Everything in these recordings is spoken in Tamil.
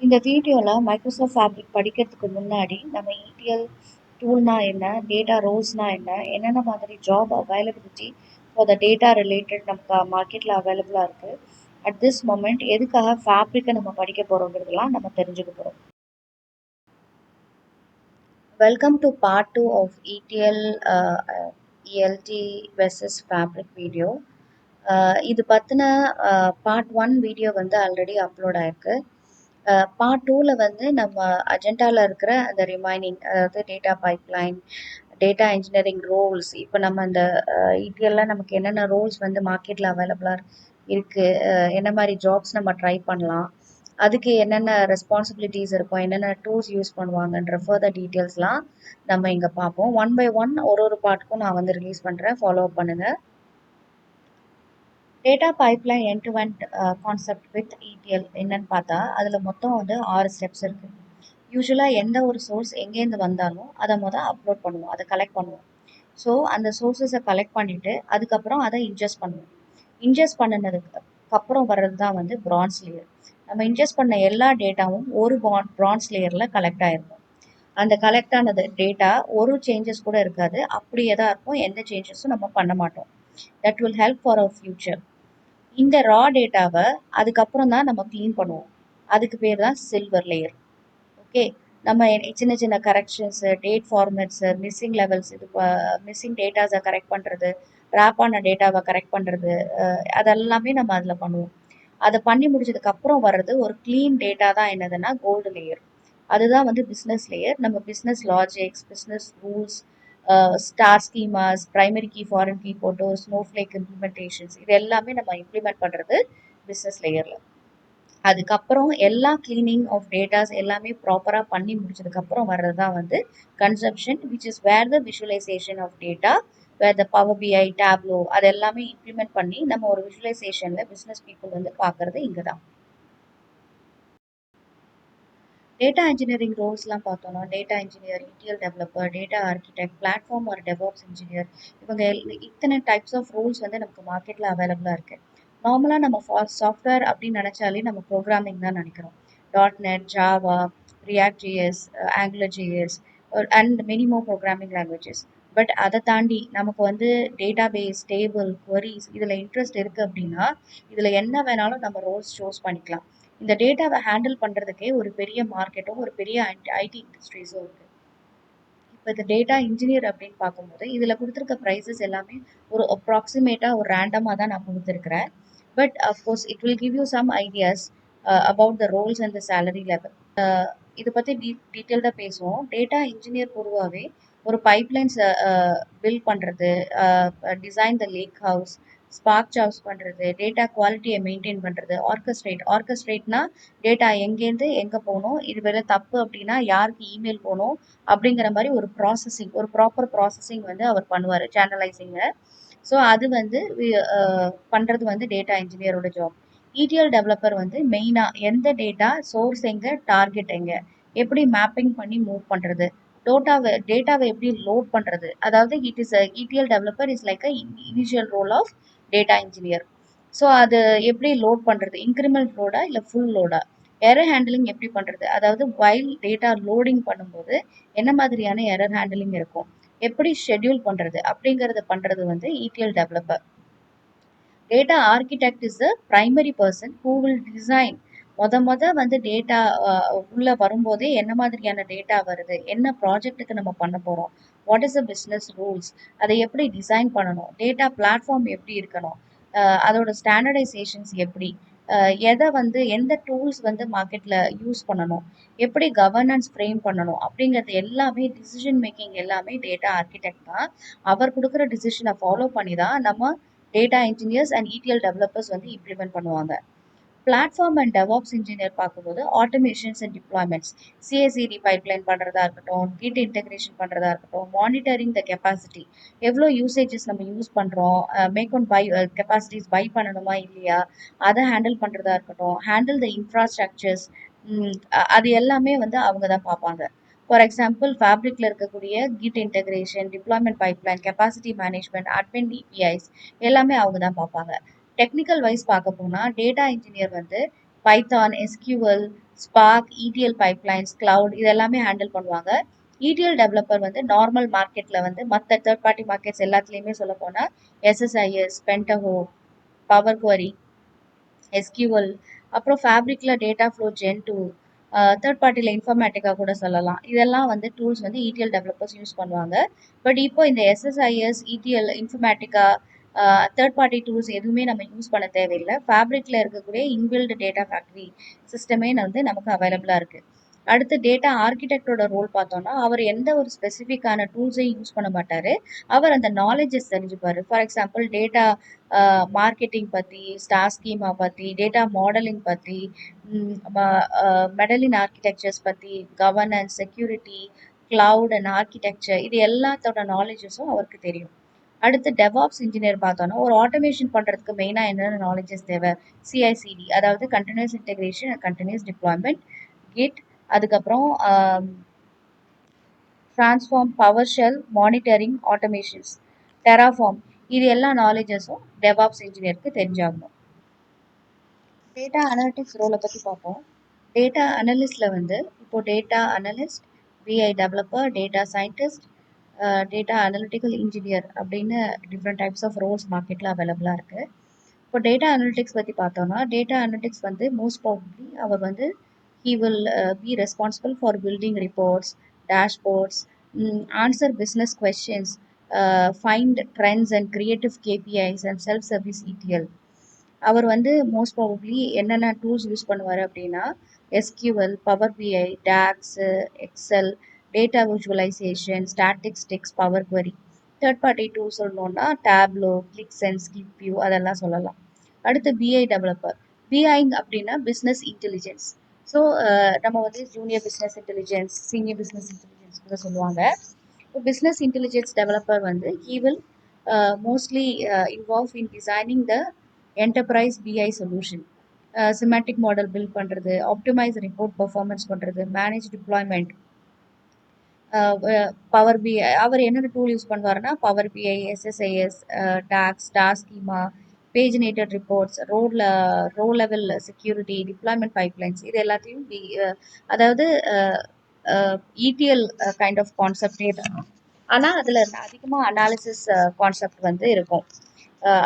இந்த வீடியோவில் மைக்ரோசாஃப்ட் ஃபேப்ரிக் படிக்கிறதுக்கு முன்னாடி நம்ம ETL டூல்னா என்ன, டேட்டா ரோல்ஸ்னா என்ன, என்னென்ன மாதிரி job availability for the data related நமக்கு மார்க்கெட்டில் அவைலபிளாக இருக்குது. அட் திஸ் மொமெண்ட் எதுக்காக ஃபேப்ரிக்கை நம்ம படிக்க போகிறோங்கிறதுலாம் நம்ம தெரிஞ்சுக்க போகிறோம். Welcome to part 2 of ETL ELT versus fabric video. இது பற்றின பார்ட் 1 வீடியோ வந்து ஆல்ரெடி அப்லோட் ஆயிருக்கு. பார்ட் 2ல வந்து நம்ம அஜெண்டாவில் இருக்கிற அந்த ரிமைனிங், அதாவது data pipeline, data engineering roles, இப்போ நம்ம அந்த ETLல நமக்கு என்னென்ன ரோல்ஸ் வந்து மார்க்கெட்டில் அவைலபிளாக இருக்குது, என்ன மாதிரி ஜாப்ஸ் நம்ம ட்ரை பண்ணலாம், அதுக்கு என்னென்ன ரெஸ்பான்சிபிலிட்டிஸ் இருக்கும், என்னென்ன டூல்ஸ் யூஸ் பண்ணுவாங்கன்ற ஃபர்தர் டீட்டெயில்ஸ்லாம் நம்ம இங்கே பார்ப்போம். ஒன் பை ஒன் ஒரு பார்ட்டுக்கும் நான் வந்து ரிலீஸ் பண்ணுறேன், ஃபாலோ பண்ணுங்கள். Data pipeline end to end concept with ETL என்னன்னு பார்த்தா அதில் மொத்தம் வந்து 6 ஸ்டெப்ஸ் இருக்குது. யூஸ்வலாக எந்த ஒரு சோர்ஸ் எங்கேருந்து வந்தாலும் அதை அப்லோட் பண்ணுவோம், அதை கலெக்ட் பண்ணுவோம். ஸோ அந்த சோர்ஸஸை கலெக்ட் பண்ணிவிட்டு அதுக்கப்புறம் அதை இன்ஜெஸ்ட் பண்ணுவோம். இன்ஜெஸ்ட் பண்ணினதுக்கு அப்புறம் வர்றது தான் வந்து பிரான்ஸ் லேயர். நம்ம இன்ஜெஸ்ட் பண்ண எல்லா டேட்டாவும் ஒரு பிரான்ஸ் லேயரில் கலெக்ட் ஆகிருக்கும். அந்த கலெக்ட் ஆனது டேட்டா ஒரு சேஞ்சஸ் கூட இருக்காது, அப்படியே தான் இருக்கும், எந்த சேஞ்சஸும் நம்ம பண்ண மாட்டோம். That will help for our future. இந்த ரா டேட்டாவை அதுக்கப்புறம் தான் நம்ம க்ளீன் பண்ணுவோம். அதுக்கு பேர் தான் சில்வர் லேயர். ஓகே, நம்ம சின்ன சின்ன corrections, date formats, missing levels, இது மிஸ்ஸிங் டேட்டாஸை கரெக்ட் பண்ணுறது, ரேப் ஆன டேட்டாவை கரெக்ட் பண்ணுறது, அதெல்லாமே நம்ம அதில் பண்ணுவோம். அதை பண்ணி முடிச்சதுக்கப்புறம் வர்றது ஒரு க்ளீன் டேட்டா தான் என்னதுன்னா கோல்டு லேயர். அதுதான் வந்து பிஸ்னஸ் லேயர். நம்ம business logics, business rules, star schemas, primary key, foreign key போட்டோ, ஸ்னோஃப்ளேக் இம்ப்ளிமெண்டேஷன்ஸ், இது எல்லாமே நம்ம இம்ப்ளிமெண்ட் பண்ணுறது பிஸ்னஸ் லேயரில். அதுக்கப்புறம் எல்லா கிளீனிங் ஆஃப் டேட்டாஸ் எல்லாமே ப்ராப்பராக பண்ணி முடிச்சதுக்கப்புறம் வர்றது தான் வந்து consumption, which is where the visualization of data, where the power BI, Tableau, அது எல்லாமே இம்ப்ளிமெண்ட் பண்ணி நம்ம ஒரு விஷுவலைசேஷனில் பிஸ்னஸ் பீப்புள் வந்து பார்க்குறது இங்கே தான். டேட்டா இன்ஜினியரிங் ரோல்ஸ்லாம் பார்த்தோம்னா data engineer, ETL developer, data architect, platform ஒரு டெவாப்ஸ் இன்ஜினியர், இவங்க இத்தனை டைப்ஸ் ஆஃப் ரோல்ஸ் வந்து நமக்கு மார்க்கெட்டில் அவைலபிளாக இருக்குது. நார்மலாக நம்ம சாஃப்ட்வேர் அப்படின்னு நினச்சாலே நம்ம ப்ரோக்ராமிங் தான் நினைக்கிறோம். .NET, Java, react GS, angular GS and many more programming languages. But அதை தாண்டி நமக்கு வந்து டேட்டா பேஸ், டேபிள், குவரிஸ் இதில் இன்ட்ரெஸ்ட் இருக்குது அப்படின்னா இதில் என்ன வேணாலும் நம்ம ரோல்ஸ் சூஸ் பண்ணிக்கலாம். இந்த டேட்டாவை ஹேண்டில் பண்ணுறதுக்கே ஒரு பெரிய மார்க்கெட்டும் ஒரு பெரிய ஐடி இண்டஸ்ட்ரீஸும் இருக்குது. இப்போ இந்த டேட்டா இன்ஜினியர் அப்படின்னு பார்க்கும்போது இதில் கொடுத்துருக்க ப்ரைஸஸ் எல்லாமே ஒரு அப்ராக்சிமேட்டாக ஒரு ரேண்டமாக தான் நான் கொடுத்துருக்குறேன். But of course it will give you some ideas about the roles and the salary level. இதை பற்றி டீட்டெயில்டாக பேசுவோம். டேட்டா இன்ஜினியர் பொதுவாகவே ஒரு பைப்லைன்ஸ் பில்ட் பண்ணுறது, design the lake house, spark jobs பண்ணுறது, டேட்டா குவாலிட்டியை மெயின்டைன் பண்ணுறது, ஆர்கஸ்ட்ரேட்னா டேட்டா எங்கேருந்து எங்கே போகணும், இது வேலை தப்பு அப்படின்னா யாருக்கு இமெயில் போகணும் அப்படிங்கிற மாதிரி ஒரு ப்ராசஸிங், ஒரு ப்ராப்பர் ப்ராசஸிங் வந்து அவர் பண்ணுவார், சேனலைசிங்கை. ஸோ அது வந்து பண்ணுறது வந்து டேட்டா இன்ஜினியரோட ஜாப். ETL டெவலப்பர் வந்து மெயினாக எந்த டேட்டா சோர்ஸ் எங்கே, டார்கெட் எங்கே, எப்படி மேப்பிங் பண்ணி மூவ் பண்ணுறது, டேட்டாவை எப்படி லோட் பண்ணுறது, அதாவது it is ETL developer is like a initial role of data engineer. So அது எப்படி லோட் பண்ணுறது, இன்க்ரிமெண்ட் லோடா இல்லை ஃபுல் லோடா, எரர் ஹேண்டிலிங் எப்படி பண்ணுறது, அதாவது வைல் டேட்டா லோடிங் பண்ணும்போது என்ன மாதிரியான எரர் ஹேண்டிலிங் இருக்கும், எப்படி ஷெட்யூல் பண்ணுறது அப்படிங்கிறத பண்ணுறது வந்து ETL developer. Data architect is the primary person who will design. வந்து டேட்டா உள்ளே வரும்போதே என்ன மாதிரியான டேட்டா வருது, என்ன ப்ராஜெக்ட்டுக்கு நம்ம பண்ண போகிறோம், what is the business rules, அதை எப்படி டிசைன் பண்ணணும், டேட்டா பிளாட்ஃபார்ம் எப்படி இருக்கணும், அதோட ஸ்டாண்டர்டைசேஷன்ஸ் எப்படி, எதை வந்து எந்த டூல்ஸ் வந்து மார்க்கெட்டில் யூஸ் பண்ணணும், எப்படி கவர்னன்ஸ் ஃப்ரேம் பண்ணணும் அப்படிங்கிறது எல்லாமே டிசிஷன் மேக்கிங் எல்லாமே டேட்டா ஆர்கிடெக்ட் தான். அவர் கொடுக்குற டிசிஷனை ஃபாலோ பண்ணி தான் நம்ம data engineers and ETL developers வந்து இம்ப்ளிமெண்ட் பண்ணுவாங்க. பிளாட்ஃபார்ம் அண்ட் டெவாப்ஸ் இன்ஜினியர் பார்க்கும்போது automations and deployments, CI/CD pipeline பண்ணுறதா இருக்கட்டும், கிட் இன்டெகிரேஷன் பண்ணுறதா இருக்கட்டும், மானிட்டரிங் த கெப்பாசிட்டி, எவ்வளோ யூசேஜஸ் நம்ம யூஸ் பண்ணுறோம், make one by capacities buy பண்ணணுமா இல்லையா, அதை ஹேண்டில் பண்ணுறதா இருக்கட்டும், ஹேண்டில் த இன்ஃப்ராஸ்ட்ரக்சர்ஸ், அது எல்லாமே வந்து அவங்க தான் பார்ப்பாங்க. ஃபார் எக்ஸாம்பிள் ஃபேப்ரிக்கில் இருக்கக்கூடிய git integration, deployment pipeline, capacity management, admin EPIs எல்லாமே அவங்க தான் பார்ப்பாங்க. டெக்னிக்கல் வைஸ் பார்க்க போனால் டேட்டா இன்ஜினியர் வந்து Python, SQL, Spark, ETL pipelines, cloud இது எல்லாமே ஹேண்டில் பண்ணுவாங்க. இடிஎல் டெவலப்பர் வந்து நார்மல் மார்க்கெட்ல வந்து மற்ற தேர்ட் பார்ட்டி மார்க்கெட்ஸ் எல்லாத்துலேயுமே சொல்ல போனால் SSIS, Pentaho, power query, SQL, அப்புறம் ஃபேப்ரிக்ல data flow gen two, third பார்ட்டியில் இன்ஃபர்மேட்டிக்கா கூட சொல்லலாம். இதெல்லாம் வந்து டூல்ஸ் வந்து இடிஎல் டெவலப்பர்ஸ் யூஸ் பண்ணுவாங்க. பட் இப்போ இந்த SSIS, ETL, Informatica, third party tools எதுவுமே நம்ம யூஸ் பண்ண தேவையில்லை. ஃபேப்ரிக்ல இருக்கக்கூடிய இன்பில்டு டேட்டா ஃபேக்டரி சிஸ்டமே வந்து நமக்கு அவைலபிளாக இருக்கு. அடுத்து டேட்டா ஆர்கிடெக்டோட ரோல் பார்த்தோம்னா அவர் எந்த ஒரு ஸ்பெசிஃபிக்கான டூல்ஸையும் யூஸ் பண்ண மாட்டாரு. அவர் அந்த நாலேஜஸ் தெரிஞ்சுப்பாரு. ஃபார் எக்ஸாம்பிள் டேட்டா மார்க்கெட்டிங் பற்றி, ஸ்டார் ஸ்கீமா பற்றி, டேட்டா மாடலிங் பற்றி, மெடலின் ஆர்கிடெக்சர்ஸ் பற்றி, governance, security, cloud and architecture இது எல்லாத்தோட நாலேஜஸும் அவருக்கு தெரியும். அடுத்து டெவாப்ஸ் இன்ஜினியர் பார்த்தோன்னா ஒரு ஆட்டோமேஷன் பண்ணுறதுக்கு மெயினாக என்னென்ன நாலேஜஸ் தேவை, சிஐசிடி அதாவது continuous integration and continuous deployment, Git, அதுக்கப்புறம் transform, power shell, monitoring, automations, Terraform இது எல்லா நாலேஜஸும் டெவாப்ஸ் இன்ஜினியருக்கு தெரிஞ்சாகணும். டேட்டா அனலிட்டிக்ஸ் ரோலை பற்றி பார்ப்போம். டேட்டா அனலிஸ்டில் வந்து இப்போ data analyst, BI developer, data scientist, data analytical engineer அப்படின்னு டிஃப்ரெண்ட் டைப்ஸ் ஆஃப் ரோல்ஸ் மார்க்கெட்டில் அவைலபிளாக இருக்குது. இப்போ டேட்டா அனலிட்டிக்ஸ் பற்றி பார்த்தோம்னா டேட்டா அனலிட்டிக்ஸ் வந்து மோஸ்ட் ப்ராபப்ளி அவர் வந்து he will be responsible for building reports, dashboards, answer business questions, find trends and creative KPIs and self-service ETL. அவர் வந்து மோஸ்ட் ப்ராபப்ளி என்னென்ன டூல்ஸ் யூஸ் பண்ணுவார் அப்படின்னா SQL, power BI, DAX, Excel, data visualization, statistics, power query. Third party tool சொல்லணும்னா Tableau, Qlik Sense, Qlik View அதெல்லாம் சொல்லலாம். அடுத்து பிஐ டெவலப்பர். பிஐ அப்படின்னா பிஸ்னஸ் இன்டெலிஜென்ஸ். ஸோ நம்ம வந்து junior business intelligence, senior business intelligence கூட சொல்லுவாங்க. இப்போ பிஸ்னஸ் இன்டெலிஜென்ஸ் டெவலப்பர் வந்து he will mostly involve in designing the enterprise BI solution. Semantic model build பண்ணுறது, ஆப்டிமைஸ் ரிப்போர்ட் பர்ஃபார்மன்ஸ் பண்ணுறது, மேனேஜ் டிப்ளாய்மெண்ட், பவர் பிஐ அவர் என்னென்ன டூல் யூஸ் பண்ணுவாருன்னா power BI, SSIS, DAX, star schema, paginated reports, row level security, deployment pipelines இது எல்லாத்தையும் அதாவது இடிஎல் கைண்ட் ஆஃப் கான்செப்டே தான். ஆனால் அதில் அதிகமாக அனாலிசிஸ் கான்செப்ட் வந்து இருக்கும்.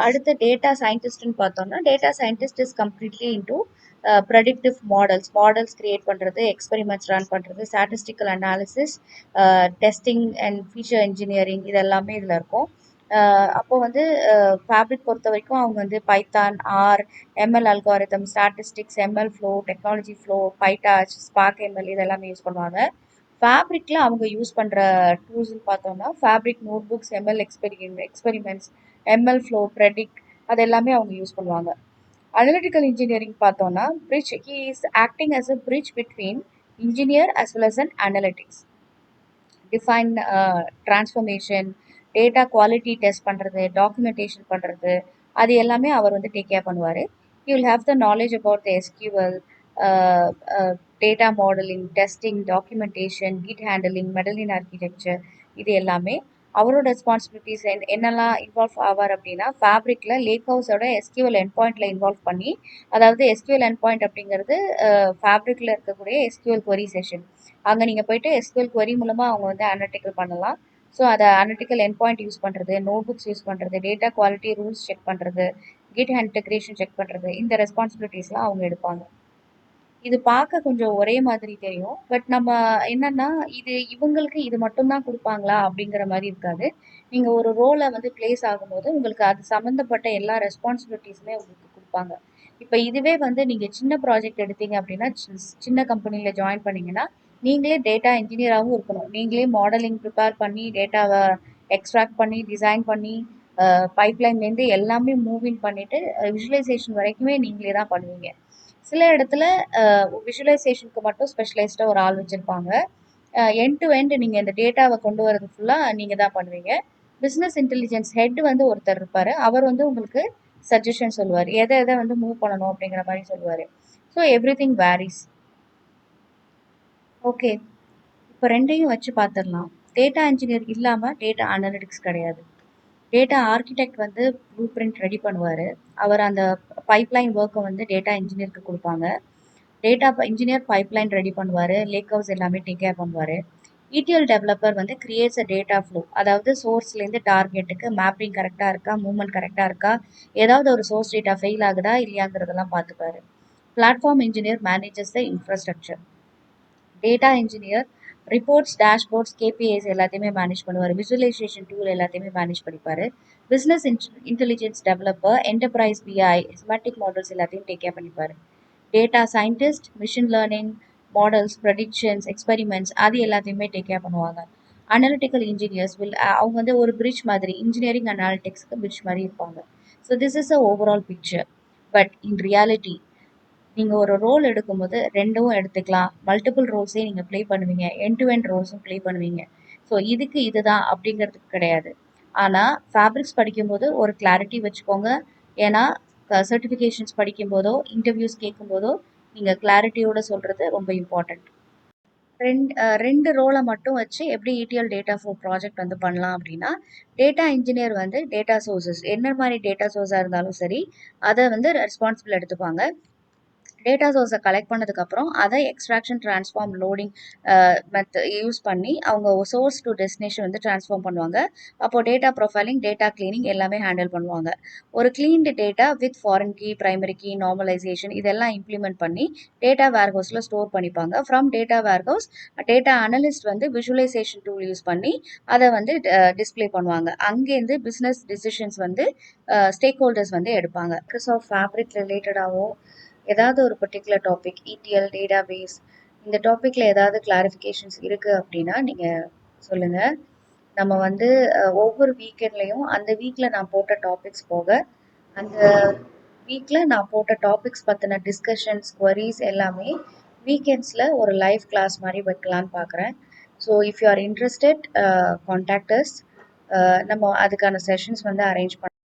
அடுத்த டேட்டா சயின்டிஸ்ட்னு பார்த்தோம்னா data scientist is completely into predictive models create பண்ணுறது, எக்ஸ்பெரிமெண்ட்ஸ் ரன் பண்ணுறது, statistical analysis, testing and feature engineering இது எல்லாமே இதில் இருக்கும். அப்போ வந்து ஃபேப்ரிக் பொறுத்த வரைக்கும் அவங்க வந்து Python, R, ML algorithm, statistics, ML flow, technology flow, PyTorch, Spark ML இது எல்லாமே யூஸ் பண்ணுவாங்க. ஃபேப்ரிக்கில் அவங்க யூஸ் பண்ணுற டூல்ஸ்னு பார்த்தோம்னா fabric notebooks, ML experiments, ML flow, predict அது எல்லாமே அவங்க யூஸ் பண்ணுவாங்க. அனலிட்டிக்கல் இன்ஜினியரிங் பார்த்தோம்னா bridge he is acting as a bridge between engineer as well as an analytics, define transformation, data quality test பண்ணுறது, டாக்குமெண்டேஷன் பண்ணுறது அது எல்லாமே அவர் வந்து டேக் கேர் பண்ணுவார். You will have the knowledge about the SQL, data modeling, testing, documentation, Git handling, medallion architecture இது எல்லாமே அவரோட ரெஸ்பான்சிபிலிட்டிஸ். என்னெல்லாம் இன்வால்வ் ஆவார் அப்படின்னா ஃபேப்ரிக்கில் லேக் ஹவுஸோட எஸ்கியூஎல் என் பாயிண்டில் இன்வால்வ் பண்ணி, அதாவது எஸ்கியூஎல் என் பாயிண்ட் அப்படிங்கிறது ஃபேப்ரிக்கில் இருக்கக்கூடிய எஸ்கியூஎல் கொரி செஷன். அங்கே நீங்கள் போயிட்டு எஸ்கியூஎல் கொரி மூலமாக அவங்க வந்து அனலிட்டிக்கல் பண்ணலாம். ஸோ அதை அனலிட்டிக்கல் என் பாயிண்ட் யூஸ் பண்ணுறது, நோட் புக்ஸ் யூஸ் பண்ணுறது, டேட்டா குவாலிட்டி ரூல்ஸ் செக் பண்ணுறது, கிட் இன்டெகிரேஷன் செக் பண்ணுறது இந்த ரெஸ்பான்சிபிலிட்டிஸ்லாம் அவங்க எடுப்பாங்க. இது பார்க்க கொஞ்சம் ஒரே மாதிரி தெரியும். பட் நம்ம என்னன்னா இது இவங்களுக்கு இது மட்டும்தான் கொடுப்பாங்களா அப்படிங்கிற மாதிரி இருக்காது. நீங்கள் ஒரு ரோலை வந்து பிளேஸ் ஆகும்போது உங்களுக்கு அது சம்மந்தப்பட்ட எல்லா ரெஸ்பான்சிபிலிட்டிஸுமே உங்களுக்கு கொடுப்பாங்க. இப்போ இதுவே வந்து நீங்கள் சின்ன ப்ராஜெக்ட் எடுத்தீங்க அப்படின்னா சின்ன கம்பெனியில் ஜாயின் பண்ணீங்கன்னா நீங்களே டேட்டா இன்ஜினியராகவும் இருக்கணும். நீங்களே மாடலிங் ப்ரிப்பேர் பண்ணி டேட்டாவை எக்ஸ்ட்ராக்ட் பண்ணி டிசைன் பண்ணி பைப்லைன்லேருந்து எல்லாமே மூவிங் பண்ணிவிட்டு விஷுவலைசேஷன் வரைக்குமே நீங்களே தான் பண்ணுவீங்க. சில இடத்துல விஷுவலைசேஷனுக்கு மட்டும் ஸ்பெஷலைஸ்டாக ஒரு ஆள் வச்சுருப்பாங்க. எண்ட் டு எண்ட் நீங்கள் இந்த டேட்டாவை கொண்டு வரது ஃபுல்லாக நீங்கள் தான் பண்ணுவீங்க. பிஸ்னஸ் இன்டெலிஜென்ஸ் ஹெட் வந்து ஒருத்தர் இருப்பார். அவர் வந்து உங்களுக்கு சஜஷன் சொல்லுவார், எதை எதை வந்து மூவ் பண்ணணும் அப்படிங்கிற மாதிரி சொல்லுவார். So every thing varies. Okay, இப்போ ரெண்டையும் வச்சு பார்த்துடலாம். டேட்டா இன்ஜினியர் இல்லாமல் டேட்டா அனலிட்டிக்ஸ் கிடையாது. டேட்டா ஆர்கிடெக்ட் வந்து ப்ளூ பிரிண்ட் ரெடி பண்ணுவார். அவர் அந்த பைப்லைன் ஒர்க்கை வந்து டேட்டா இன்ஜினியருக்கு கொடுப்பாங்க. டேட்டா இன்ஜினியர் பைப்லைன் ரெடி பண்ணுவார், லேக் ஹவுஸ் எல்லாமே டேக் கேர் பண்ணுவார். ETL டெவலப்பர் வந்து கிரியேட்ஸ் அ டேட்டா ஃப்ளோ, அதாவது சோர்ஸ்லேருந்து டார்கெட்டுக்கு மேப்பிங் கரெக்டாக இருக்கா, மூவ்மெண்ட் கரெக்டாக இருக்கா, ஏதாவது ஒரு சோர்ஸ் டேட்டா ஃபெயில் ஆகுதா இல்லையாங்கிறதெல்லாம் பார்த்துப்பாரு. Platform engineer manages the infrastructure. Data engineer reports, dashboards, KPIs எல்லாத்தையுமே மேனேஜ் பண்ணுவார். விசுவலைசேஷன் டூல் எல்லாத்தையுமே மேனேஜ் பண்ணிப்பார். Business intelligence developer enterprise BI semantic models எல்லாத்தையும் டேக் கேர் பண்ணிப்பார். Data scientist machine learning models, predictions, experiments அது எல்லாத்தையுமே டேக் கேர் பண்ணுவாங்க. அனலிட்டிக்கல் இன்ஜினியர்ஸ் அவங்க வந்து ஒரு பிரிட்ஜ் மாதிரி, இன்ஜினியரிங் அனாலிட்டிக்ஸ்க்கு பிரிட்ஜ் மாதிரி இருப்பாங்க. So this is a overall picture. But in reality நீங்கள் ஒரு ரோல் எடுக்கும்போது ரெண்டும் எடுத்துக்கலாம். மல்டிபிள் ரோல்ஸே நீங்கள் ப்ளே பண்ணுவீங்க, எண்ட் டு எண்ட் ரோல்ஸும் ப்ளே பண்ணுவீங்க. ஸோ இதுக்கு இதுதான் அப்படிங்கிறதுக்கு கிடையாது. ஆனால் ஃபேப்ரிக்ஸ் படிக்கும்போது ஒரு கிளாரிட்டி வச்சுக்கோங்க. ஏன்னா சர்டிஃபிகேஷன்ஸ் படிக்கும்போதோ இன்டர்வியூஸ் கேட்கும்போதோ நீங்கள் கிளாரிட்டியோட சொல்கிறது ரொம்ப இம்பார்ட்டண்ட். ரெண்டு ரோலை மட்டும் வச்சு எப்படி ETL டேட்டா ஃப்ளோ ப்ராஜெக்ட் வந்து பண்ணலாம் அப்படின்னா, டேட்டா இன்ஜினியர் வந்து டேட்டா சோர்சஸ் என்ன மாதிரி டேட்டா சோர்ஸாக இருந்தாலும் சரி அதை வந்து ரெஸ்பான்சிபிள் எடுத்துப்பாங்க. டேட்டா சோர்ஸை கலெக்ட் பண்ணதுக்கப்புறம் அதை எக்ஸ்ட்ராக்ஷன், ட்ரான்ஸ்ஃபார்ம், லோடிங் யூஸ் பண்ணி அவங்க சோர்ஸ் டு டெஸ்டினேஷன் வந்து ட்ரான்ஸ்ஃபார்ம் பண்ணுவாங்க. அப்போது டேட்டா ப்ரொஃபைலிங், டேட்டா கிளீனிங் எல்லாமே ஹேண்டில் பண்ணுவாங்க. ஒரு cleaned data with foreign key, primary key, normalization இதெல்லாம் இம்ப்ளிமெண்ட் பண்ணி டேட்டா வேர்ஹவுஸில் ஸ்டோர் பண்ணிப்பாங்க. From data warehouse data analyst வந்து விஷுவலைசேஷன் டூல் யூஸ் பண்ணி அதை வந்து டிஸ்பிளே பண்ணுவாங்க. அங்கேருந்து பிஸ்னஸ் டிசிஷன்ஸ் வந்து ஸ்டேக் ஹோல்டர்ஸ் வந்து எடுப்பாங்க. மைக்ரோசாஃப்ட் ஃபேப்ரிக் ரிலேட்டடாகவோ ஏதாவது ஒரு பர்டிகுலர் டாபிக், ETL டேட்டாபேஸ் இந்த டாப்பிக்கில் ஏதாவது கிளாரிஃபிகேஷன்ஸ் இருக்குது அப்படின்னா நீங்கள் சொல்லுங்கள். நம்ம வந்து ஒவ்வொரு வீக்கெண்ட்லேயும் அந்த வீக்கில் நான் போட்ட டாபிக்ஸ் போக அந்த வீக்கில் நான் போட்ட டாபிக்ஸ் பற்றின டிஸ்கஷன்ஸ், குவரிஸ் எல்லாமே வீக்கெண்ட்ஸில் ஒரு லைவ் கிளாஸ் மாதிரி வைக்கலான்னு பார்க்குறேன். So if you are interested contact as. நம்ம அதுக்கான செஷன்ஸ் வந்து அரேஞ்ச்